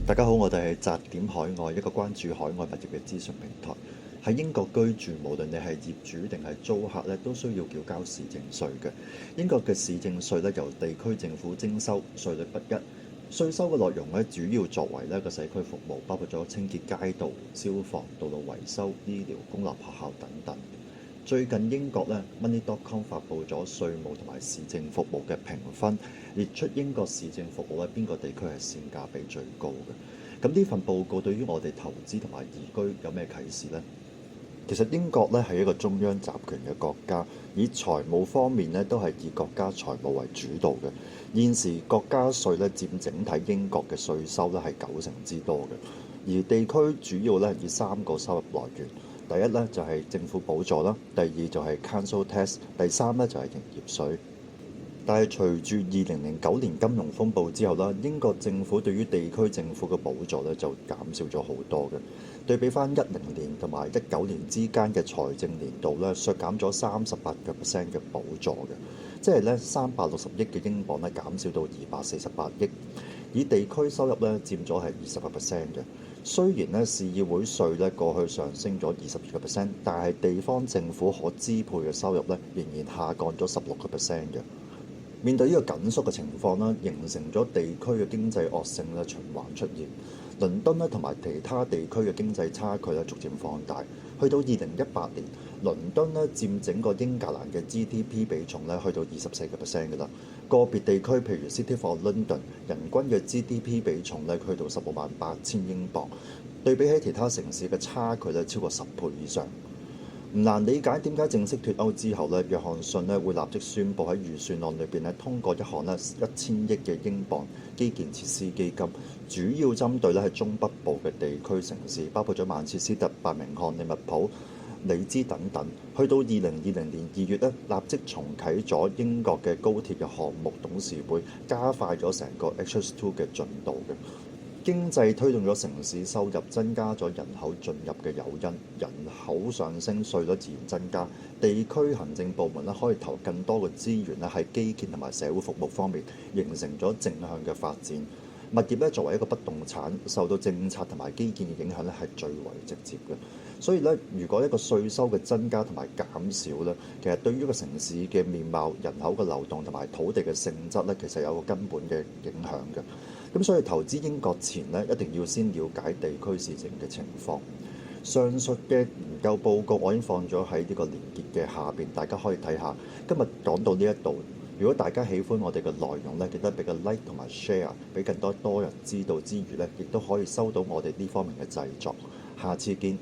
大家好，我哋係澤點海外，一個關注海外物業嘅資訊平台。喺英國居住，無論你係業主定係租客咧，都需要繳交市政稅嘅。英國嘅市政稅咧由地區政府徵收，稅率不一。稅收嘅內容咧主要作為呢個社區服務，包括咗清潔街道、消防、道路維修、醫療、公立學校等等。最近英國咧 Money.com 發布咗稅務同埋市政服務嘅評分，列出英國市政服務咧邊個地區係性價比最高嘅。咁呢份報告對於我哋投資同埋移居有咩啟示呢？其實英國咧係一個中央集權嘅國家，以財務方面咧都係以國家財務為主導嘅。現時國家稅咧佔整體英國嘅稅收咧係90%之多嘅，而地區主要咧以3個收入來源。第一咧就係政府補助啦，第二就係 Council Tax， 第三咧就係營業稅。但係隨住2009年金融風暴之後啦，英國政府對於地區政府嘅補助咧就減少咗好多嘅。對比翻10年同埋19年之間嘅財政年度咧，削減咗38%嘅補助嘅，即係咧360億嘅英鎊咧減少到248億。以地區收入咧佔咗係20%嘅。雖然咧市議會稅咧過去上升咗22%，但係地方政府可支配嘅收入咧仍然下降咗16%嘅。面對呢個緊縮嘅情況啦，形成咗地區嘅經濟惡性咧循環出現。倫敦咧同埋其他地區嘅經濟差距咧逐漸放大，去到2018年，倫敦咧佔整個英格蘭嘅 GDP 比重咧去到24%嘅啦。個別地區譬如 City of London， 人均嘅 GDP 比重咧去到158000英鎊，對比起其他城市嘅差距咧超過10倍以上。唔難理解點解正式脱歐之後咧，約翰遜咧會立即宣布喺預算案裏邊咧通過一項咧1000億嘅英鎊基建設施基金，主要針對咧係中北部嘅地區城市，包括咗曼徹斯特、伯明翰、利物浦、里茲等等。去到2020年2月咧，立即重啟咗英國嘅高鐵嘅項目董事會，加快咗成個 HS2 嘅進度嘅。經濟推動咗城市收入，增加咗人口進入嘅誘因，人口上升，稅率自然增加，地區行政部門咧可以投更多嘅資源咧喺基建同埋社會服務方面，形成咗正向嘅發展。物業咧作為一個不動產，受到政策同埋基建嘅影響咧係最為直接嘅。所以咧，如果一個稅收嘅增加同埋減少咧，其實對於一個城市嘅面貌、人口嘅流動同埋土地嘅性質咧，其實有個根本嘅影響嘅。咁所以投資英國前咧，一定要先了解地區市政嘅情況。上述嘅研究報告我已經放咗喺呢個連結嘅下邊，大家可以睇下。今日講到呢一度，如果大家喜歡我哋嘅內容咧，記得俾個 like 同埋 share， 俾更多人知道之餘咧，亦都可以收到我哋呢方面嘅製作。下次見。